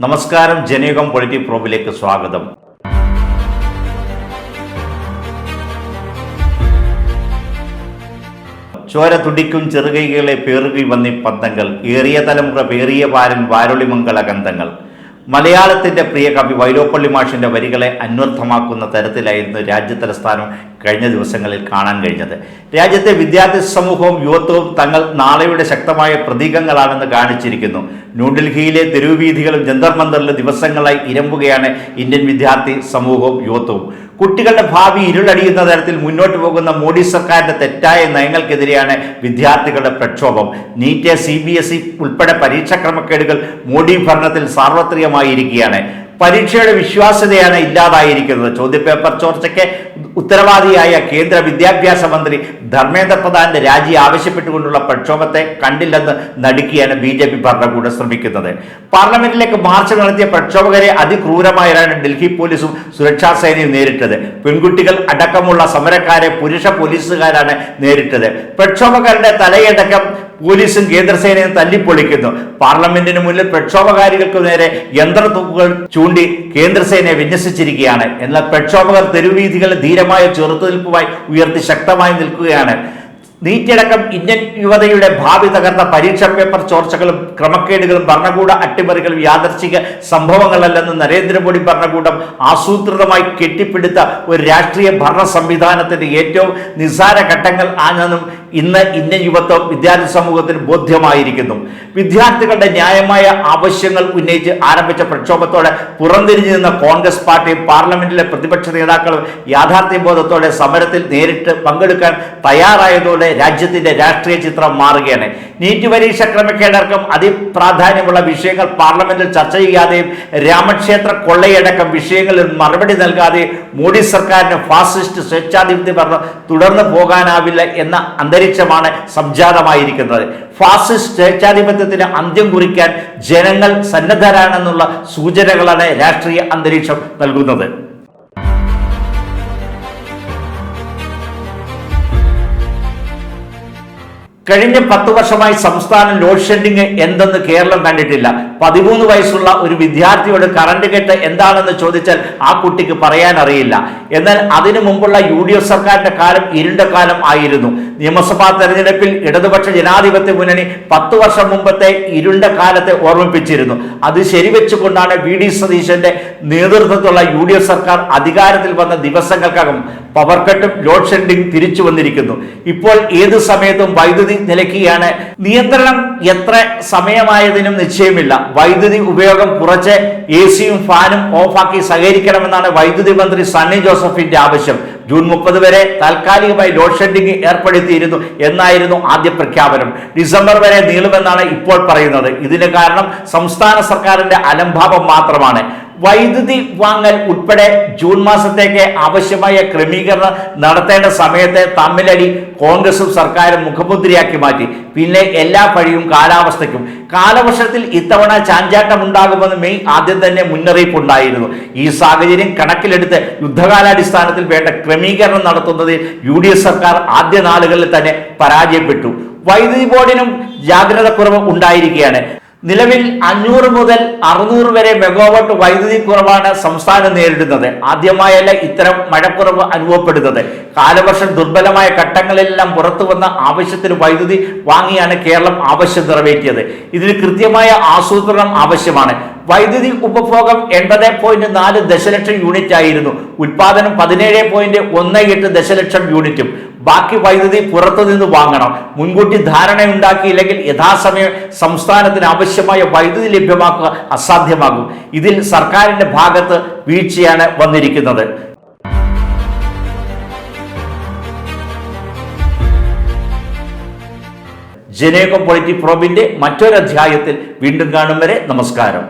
നമസ്കാരം, ജനയുഗം പൊളിറ്റിക് പ്രോബിലേക്ക് സ്വാഗതം. ചോര തുടിക്കും ചെറുകൈകളെ പേറുകി വന്നി പന്തങ്ങൾ, ഏറിയ തലമുറ പേറിയ പാരൻ വാരൊളിമംഗള ഗന്ധങ്ങൾ. മലയാളത്തിൻ്റെ പ്രിയ കവി വൈലോപ്പള്ളി മാഷിൻ്റെ വരികളെ അന്വർത്ഥമാക്കുന്ന തരത്തിലായിരുന്നു രാജ്യതലസ്ഥാനം കഴിഞ്ഞ ദിവസങ്ങളിൽ കാണാൻ കഴിഞ്ഞത്. രാജ്യത്തെ വിദ്യാർത്ഥി സമൂഹവും യുവത്വവും തങ്ങൾ നാളെയുടെ ശക്തമായ പ്രതീകങ്ങളാണെന്ന് കാണിച്ചിരിക്കുന്നു. ന്യൂഡൽഹിയിലെ തെരുവുവീഥികളും ജന്തർ മന്ദറിലും ദിവസങ്ങളായി ഇരമ്പുകയാണ് ഇന്ത്യൻ വിദ്യാർത്ഥി സമൂഹവും യുവത്വവും. കുട്ടികളുടെ ഭാവി ഇരുളടിയുന്ന തരത്തിൽ മുന്നോട്ട് പോകുന്ന മോഡി സർക്കാരിൻ്റെ തെറ്റായ നയങ്ങൾക്കെതിരെയാണ് വിദ്യാർത്ഥികളുടെ പ്രക്ഷോഭം. നീറ്റ്, CBSE ഉൾപ്പെടെ പരീക്ഷാ ക്രമക്കേടുകൾ മോഡി ഭരണത്തിൽ സാർവത്രികമായിരിക്കുകയാണ്. പരീക്ഷയുടെ വിശ്വാസ്യതയാണ് ഇല്ലാതായിരിക്കുന്നത്. ചോദ്യപേപ്പർ ചോർച്ചയ്ക്ക് ഉത്തരവാദിയായ കേന്ദ്ര വിദ്യാഭ്യാസ മന്ത്രി ധർമ്മേന്ദ്ര പ്രധാന്റെ രാജി ആവശ്യപ്പെട്ടുകൊണ്ടുള്ള പ്രക്ഷോഭത്തെ കണ്ടില്ലെന്ന് നടുക്കിയാണ് BJP ഭരണകൂടം ശ്രമിക്കുന്നത്. പാർലമെന്റിലേക്ക് മാർച്ച് നടത്തിയ പ്രക്ഷോഭകരെ അതിക്രൂരമായാണ് ഡൽഹി പോലീസും സുരക്ഷാ സേനയും നേരിട്ടത്. പെൺകുട്ടികൾ അടക്കമുള്ള സമരക്കാരെ പുരുഷ പോലീസുകാരാണ് നേരിട്ടത്. പ്രക്ഷോഭകരുടെ തലയടക്കം പോലീസും കേന്ദ്രസേനയും തല്ലിപ്പൊളിക്കുന്നു. പാർലമെന്റിന് മുന്നിൽ പ്രക്ഷോഭകാരികൾക്ക് നേരെ യന്ത്രത്തൂക്കുകൾ ചൂണ്ടി കേന്ദ്രസേനയെ വിന്യസിച്ചിരിക്കുകയാണ്. എന്നാൽ പ്രക്ഷോഭകർ തെരുവീഥികളിൽ ധീരമായ ചെറുത്തുനിൽപ്പുമായി ഉയർത്തി ശക്തമായി നിൽക്കുകയാണ്. നീറ്റടക്കം ഇന്ത്യൻ യുവതയുടെ ഭാവി തകർത്ത പരീക്ഷാ പേപ്പർ ചോർച്ചകളും ക്രമക്കേടുകളും ഭരണകൂട അട്ടിമറികളും യാദർച്ഛിക സംഭവങ്ങളല്ലെന്ന് നരേന്ദ്രമോദി ഭരണകൂടം ആസൂത്രിതമായി കെട്ടിപ്പിടുത്ത ഒരു രാഷ്ട്രീയ ഭരണ സംവിധാനത്തിന്റെ ഏറ്റവും നിസ്സാര ഘട്ടങ്ങൾ ആണെന്നും ഇന്ന് ഇന്ത്യൻ യുവത്വം വിദ്യാർത്ഥി സമൂഹത്തിന് ബോധ്യമായിരിക്കുന്നു. വിദ്യാർത്ഥികളുടെ ന്യായമായ ആവശ്യങ്ങൾ ഉന്നയിച്ച് ആരംഭിച്ച പ്രക്ഷോഭത്തോടെ പുറംതിരിഞ്ഞു നിന്ന കോൺഗ്രസ് പാർട്ടിയും പാർലമെന്റിലെ പ്രതിപക്ഷ നേതാക്കളും യാഥാർത്ഥ്യബോധത്തോടെ സമരത്തിൽ നേരിട്ട് പങ്കെടുക്കാൻ തയ്യാറായതോടെ രാജ്യത്തിന്റെ രാഷ്ട്രീയ ചിത്രം മാറുകയാണ്. നീറ്റ് പരീക്ഷ ക്രമക്കേടക്കം അതിപ്രാധാന്യമുള്ള വിഷയങ്ങൾ പാർലമെന്റിൽ ചർച്ച ചെയ്യാതെയും രാമക്ഷേത്ര കൊള്ളയടക്കം വിഷയങ്ങളിൽ മറുപടി നൽകാതെയും മോഡി സർക്കാരിന് ഫാസിസ്റ്റ് സ്വേച്ഛാധിപത്യ ഭരണം തുടർന്നു പോകാനാവില്ല എന്ന അന്തരീക്ഷമാണ് സംജാതമായിരിക്കുന്നത്. ഫാസിസ്റ്റ് സ്വേച്ഛാധിപത്യത്തിന് അന്ത്യം കുറിക്കാൻ ജനങ്ങൾ സന്നദ്ധരാണെന്നുള്ള സൂചനകളാണ് രാഷ്ട്രീയ അന്തരീക്ഷം നൽകുന്നത്. കഴിഞ്ഞ 10 വർഷമായി സംസ്ഥാനം ലോഡ് ഷെഡിങ് എന്തെന്ന് കേരളം കണ്ടിട്ടില്ല. 13 വയസ്സുള്ള ഒരു വിദ്യാർത്ഥിയോട് കറണ്ട് കട്ട് എന്താണെന്ന് ചോദിച്ചാൽ ആ കുട്ടിക്ക് പറയാൻ അറിയില്ല. എന്നാൽ അതിനു മുമ്പുള്ള UDF സർക്കാരിന്റെ കാലം ഇരുണ്ട കാലം ആയിരുന്നു. നിയമസഭാ തെരഞ്ഞെടുപ്പിൽ ഇടതുപക്ഷ ജനാധിപത്യ മുന്നണി 10 വർഷം മുമ്പത്തെ ഇരുണ്ട കാലത്തെ ഓർമ്മിപ്പിച്ചിരുന്നു. അത് ശരിവെച്ചുകൊണ്ടാണ് VD സതീശന്റെ നേതൃത്വത്തിലുള്ള UDF സർക്കാർ അധികാരത്തിൽ വന്ന ദിവസങ്ങൾക്കകം പവർ കട്ടും ലോഡ് ഷെഡിങ് തിരിച്ചു വന്നിരിക്കുന്നു. ഇപ്പോൾ ഏത് സമയത്തും വൈദ്യുതി നിലയ്ക്കുകയാണ്. നിയന്ത്രണം എത്ര സമയമായതിനും നിശ്ചയമില്ല. വൈദ്യുതി ഉപയോഗം കുറച്ച് AC-യും ഫാനും ഓഫാക്കി സഹകരിക്കണമെന്നാണ് വൈദ്യുതി മന്ത്രി സണ്ണി ജോസഫിന്റെ ആവശ്യം. ജൂൺ 30 വരെ താൽക്കാലികമായി ലോഡ് ഷെഡിംഗ് ഏർപ്പെടുത്തിയിരുന്നു എന്നായിരുന്നു ആദ്യ പ്രഖ്യാപനം. ഡിസംബർ വരെ നീളുമെന്നാണ് ഇപ്പോൾ പറയുന്നത്. ഇതിന് കാരണം സംസ്ഥാന സർക്കാരിന്റെ അലംഭാവം മാത്രമാണ്. വൈദ്യുതി വാങ്ങൽ ഉൾപ്പെടെ ജൂൺ മാസത്തേക്ക് ആവശ്യമായ ക്രമീകരണം നടത്തേണ്ട സമയത്തെ തമ്മിലടി കോൺഗ്രസും സർക്കാരും മുഖമുദ്രയാക്കി മാറ്റി. പിന്നെ എല്ലാ പഴിയും കാലാവസ്ഥയ്ക്കും. കാലവർഷത്തിൽ ഇത്തവണ ചാഞ്ചാട്ടം ഉണ്ടാകുമെന്ന് മെയ് ആദ്യം തന്നെ മുന്നറിയിപ്പുണ്ടായിരുന്നു. ഈ സാഹചര്യം കണക്കിലെടുത്ത് യുദ്ധകാലാടിസ്ഥാനത്തിൽ വേണ്ട ക്രമീകരണം നടത്തുന്നതിൽ UDF സർക്കാർ ആദ്യ നാളുകളിൽ തന്നെ പരാജയപ്പെട്ടു. വൈദ്യുതി ബോർഡിനും ജാഗ്രത കുറവ് ഉണ്ടായിരിക്കുകയാണ്. നിലവിൽ 500 മുതൽ 600 വരെ മെഗാവാട്ട് വൈദ്യുതി കുറവാണ് സംസ്ഥാനം നേരിടുന്നത്. ആദ്യമായല്ല ഇത്തരം മഴക്കുറവ് അനുഭവപ്പെടുന്നത്. കാലവർഷം ദുർബലമായ ഘട്ടങ്ങളിലെല്ലാം പുറത്തു വന്ന ആവശ്യത്തിന് വൈദ്യുതി വാങ്ങിയാണ് കേരളം ആവശ്യം നിറവേറ്റിയത്. ഇതിന് കൃത്യമായ ആസൂത്രണം ആവശ്യമാണ്. വൈദ്യുതി ഉപഭോഗം 80.4 ദശലക്ഷം യൂണിറ്റ് ആയിരുന്നു. ഉൽപാദനം 17.18 ദശലക്ഷം യൂണിറ്റും. ബാക്കി വൈദ്യുതി പുറത്തുനിന്ന് വാങ്ങണം. മുൻകൂട്ടി ധാരണയുണ്ടാക്കിയില്ലെങ്കിൽ യഥാസമയം സംസ്ഥാനത്തിന് ആവശ്യമായ വൈദ്യുതി ലഭ്യമാക്കുക അസാധ്യമാകും. ഇതിൽ സർക്കാരിന്റെ ഭാഗത്ത് വീഴ്ചയാണ് വന്നിരിക്കുന്നത്. ജനയുഗം പൊളിറ്റിക് പ്രോബിന്റെ മറ്റൊരു അധ്യായത്തിൽ വീണ്ടും കാണും വരെ നമസ്കാരം.